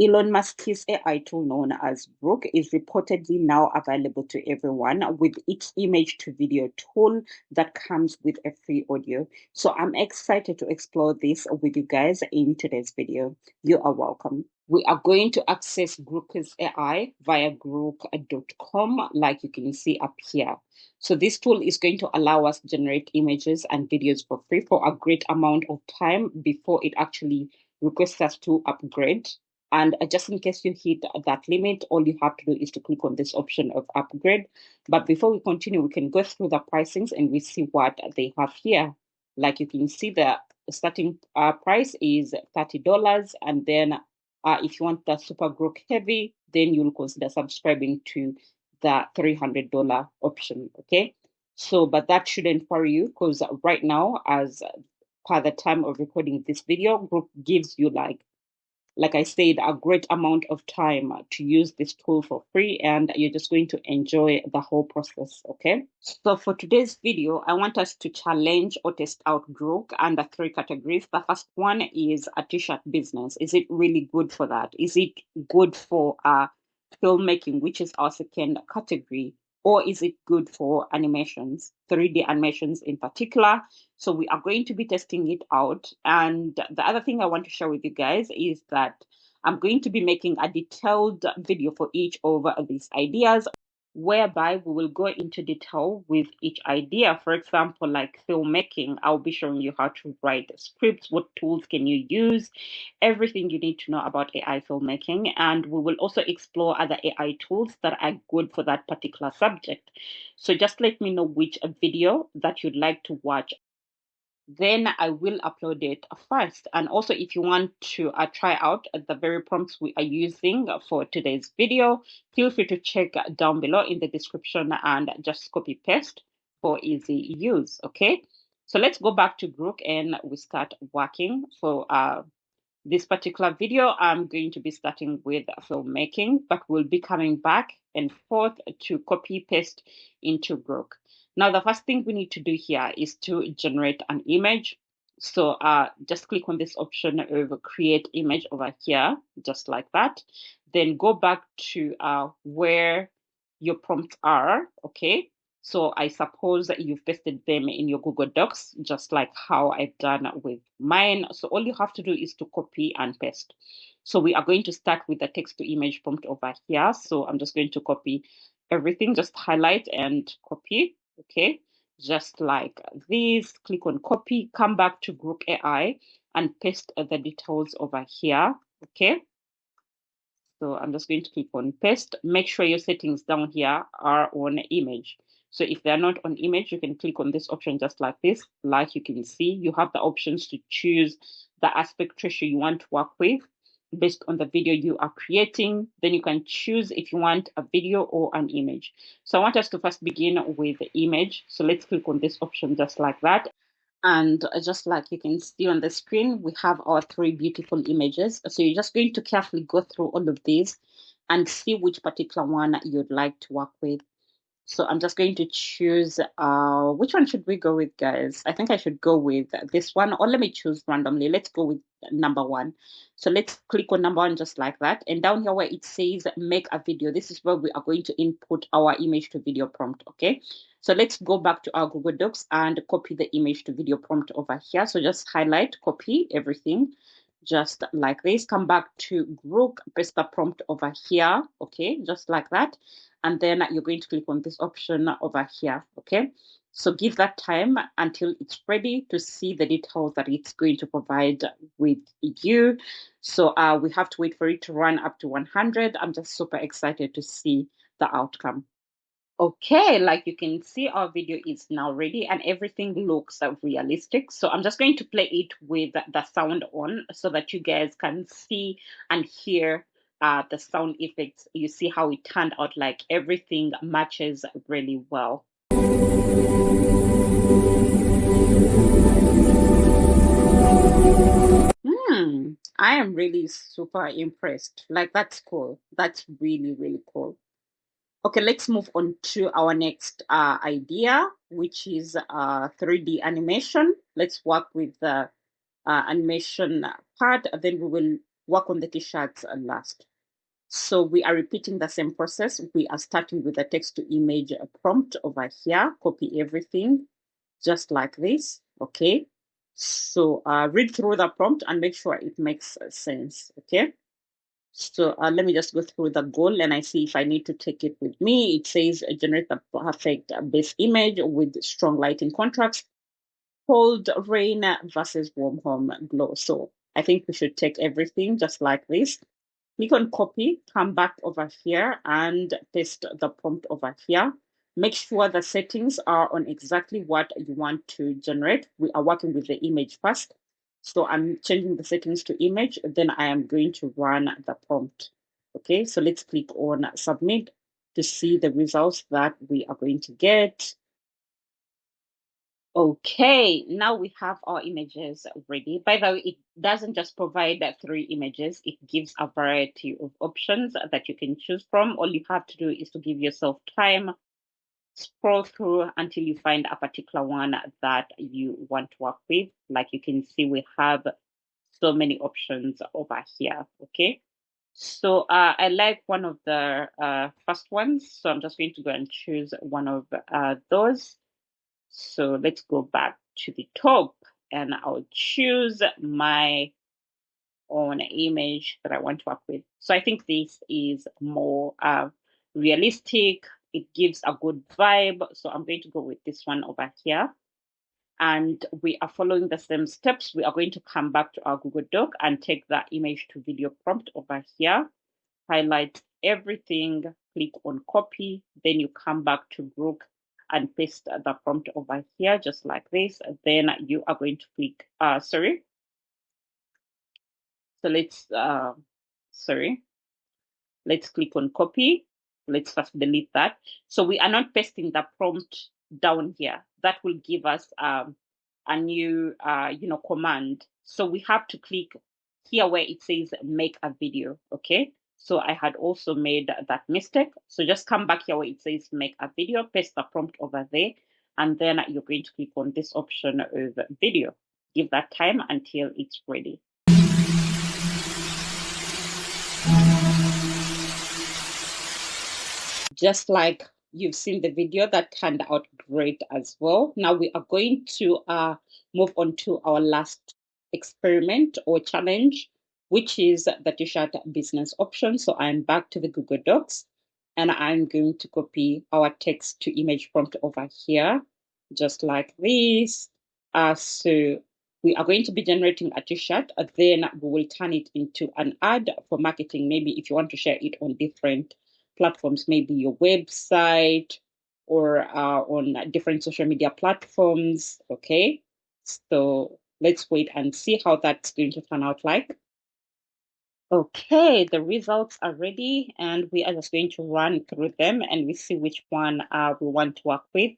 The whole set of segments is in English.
Elon Musk's AI tool known as Grok is reportedly now available to everyone with its image to video tool that comes with a free audio. So I'm excited to explore this with you guys in today's video. You are welcome. We are going to access Grok's AI via grok.com, like you can see up here. So this tool is going to allow us to generate images and videos for free for a great amount of time before it actually requests us to upgrade. And just in case you hit that limit, all you have to do is to click on this option of upgrade. But before we continue, we can go through the pricings and we see what they have here. Like you can see, the starting price is $30. And then if you want the Super Grok Heavy, then you'll consider subscribing to the $300 option. Okay. So, but that shouldn't worry you because right now, as per the time of recording this video, Grok gives you like I said, a great amount of time to use this tool for free, and you're just going to enjoy the whole process, okay? So for today's video, I want us to challenge or test out Grok under three categories. The first one is a t-shirt business. Is it really good for that? Is it good for filmmaking, which is our second category? Or is it good for animations, 3D animations in particular? So we are going to be testing it out. And the other thing I want to share with you guys is that I'm going to be making a detailed video for each of these ideas, whereby we will go into detail with each idea. For example, like filmmaking, I'll be showing you how to write scripts, what tools can you use, everything you need to know about AI filmmaking. And we will also explore other AI tools that are good for that particular subject. So just let me know which video that you'd like to watch, then I will upload it first. And also, if you want to try out the very prompts we are using for today's video, feel free to check down below in the description and just copy paste for easy use. Okay, so let's go back to Grok and we start working. So this particular video, I'm going to be starting with filmmaking, but we'll be coming back and forth to copy paste into Grok. Now, the first thing we need to do here is to generate an image. So just click on this option of create image over here, just like that. Then go back to where your prompts are, okay? So I suppose that you've pasted them in your Google Docs, just like how I've done with mine. So all you have to do is to copy and paste. So we are going to start with the text to image prompt over here. So I'm just going to copy everything, just highlight and copy, okay? Just like this, click on copy, come back to Grok AI and paste the details over here, okay? So I'm just going to click on paste. Make sure your settings down here are on image. So if they're not on image, you can click on this option just like this. Like you can see, you have the options to choose the aspect ratio you want to work with based on the video you are creating. Then you can choose if you want a video or an image. So I want us to first begin with the image. So let's click on this option just like that. And just like you can see on the screen, we have our three beautiful images. So you're just going to carefully go through all of these and see which particular one you'd like to work with. So I'm just going to choose, which one should we go with, guys? I think I should go with this one, or let me choose randomly. Let's go with number one. So let's click on number one just like that. And down here where it says make a video, this is where we are going to input our image to video prompt, okay? So let's go back to our Google Docs and copy the image to video prompt over here. So just highlight, copy everything just like this. Come back to Grok, paste the prompt over here, okay? Just like that. And then you're going to click on this option over here, okay? So give that time until it's ready to see the details that it's going to provide with you. So we have to wait for it to run up to 100. I'm just super excited to see the outcome. Okay, like you can see, our video is now ready and everything looks realistic. So I'm just going to play it with the sound on so that you guys can see and hear the sound effects. You see how it turned out, like everything matches really well. I am really super impressed. Like, that's cool. That's really, really cool. Okay, let's move on to our next idea, which is 3D animation. Let's work with the animation part. Then we will work on the t-shirts last. So we are repeating the same process. We are starting with the text to image prompt over here, copy everything just like this, okay? So read through the prompt and make sure it makes sense, okay? So let me just go through the goal and I see if I need to take it with me. It says generate the perfect base image with strong lighting contrast, cold rain versus warm home glow. So I think we should take everything just like this. Click on copy, come back over here and paste the prompt over here. Make sure the settings are on exactly what you want to generate. We are working with the image first. So I'm changing the settings to image, then I am going to run the prompt. Okay, so let's click on submit to see the results that we are going to get. Okay, now we have our images ready. By the way, it doesn't just provide 3 images, it gives a variety of options that you can choose from. All you have to do is to give yourself time, scroll through until you find a particular one that you want to work with. Like you can see, we have so many options over here, okay? So I like one of the first ones, so I'm just going to go and choose one of those. So let's go back to the top and I'll choose my own image that I want to work with. So I think this is more realistic. It gives a good vibe. So I'm going to go with this one over here. And we are following the same steps. We are going to come back to our Google Doc and take the image to video prompt over here, highlight everything, click on copy, then you come back to Grok and paste the prompt over here, just like this. Then you are going to click, sorry. So let's click on copy. Let's first delete that. So we are not pasting the prompt down here. That will give us a new, command. So we have to click here where it says make a video, okay? So I had also made that mistake. So just come back here where it says make a video, paste the prompt over there, and then you're going to click on this option of video. Give that time until it's ready. Just like you've seen the video, that turned out great as well. Now we are going to move on to our last experiment or challenge, which is the t-shirt business option. So I'm back to the Google Docs and I'm going to copy our text to image prompt over here, just like this. So we are going to be generating a t-shirt, then we will turn it into an ad for marketing. Maybe if you want to share it on different platforms, maybe your website or on different social media platforms, okay? So let's wait and see how that's going to turn out like. Okay, the results are ready and we are just going to run through them and we see which one we want to work with.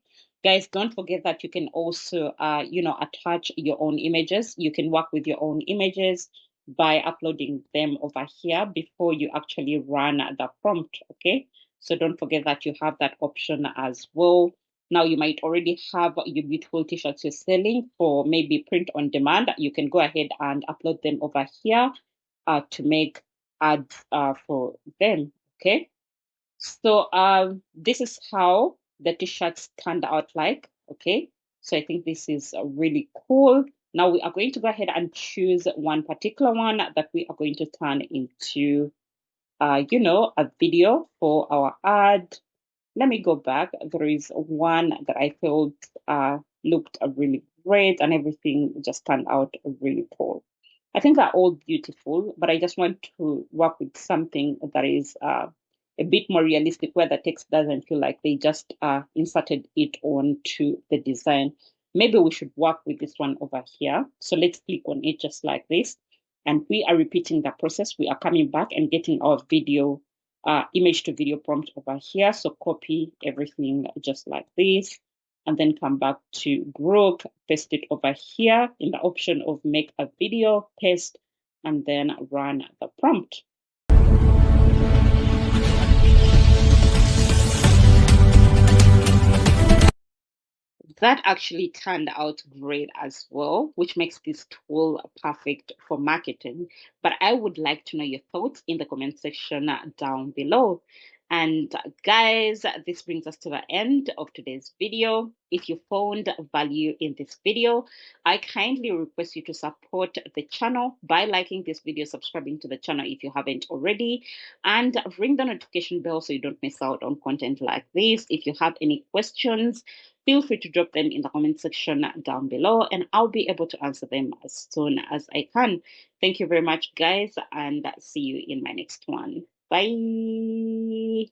Guys, don't forget that you can also, attach your own images. You can work with your own images by uploading them over here before you actually run the prompt, okay? So don't forget that you have that option as well. Now you might already have your beautiful t-shirts you're selling for maybe print on demand. You can go ahead and upload them over here to make ads for them, okay? So this is how the t-shirts turned out like, okay? So I think this is really cool. Now we are going to go ahead and choose one particular one that we are going to turn into, a video for our ad. Let me go back. There is one that I felt looked really great and everything just turned out really cool. I think they're all beautiful, but I just want to work with something that is a bit more realistic where the text doesn't feel like they just inserted it onto the design. Maybe we should work with this one over here. So let's click on it just like this. And we are repeating the process. We are coming back and getting our video image to video prompt over here. So copy everything just like this and then come back to Grok, paste it over here in the option of make a video, paste, and then run the prompt. That actually turned out great as well, which makes this tool perfect for marketing. But I would like to know your thoughts in the comment section down below. And guys, this brings us to the end of today's video. If you found value in this video, I kindly request you to support the channel by liking this video, subscribing to the channel if you haven't already, and ring the notification bell so you don't miss out on content like this. If you have any questions, feel free to drop them in the comment section down below, and I'll be able to answer them as soon as I can. Thank you very much, guys, and see you in my next one. Bye.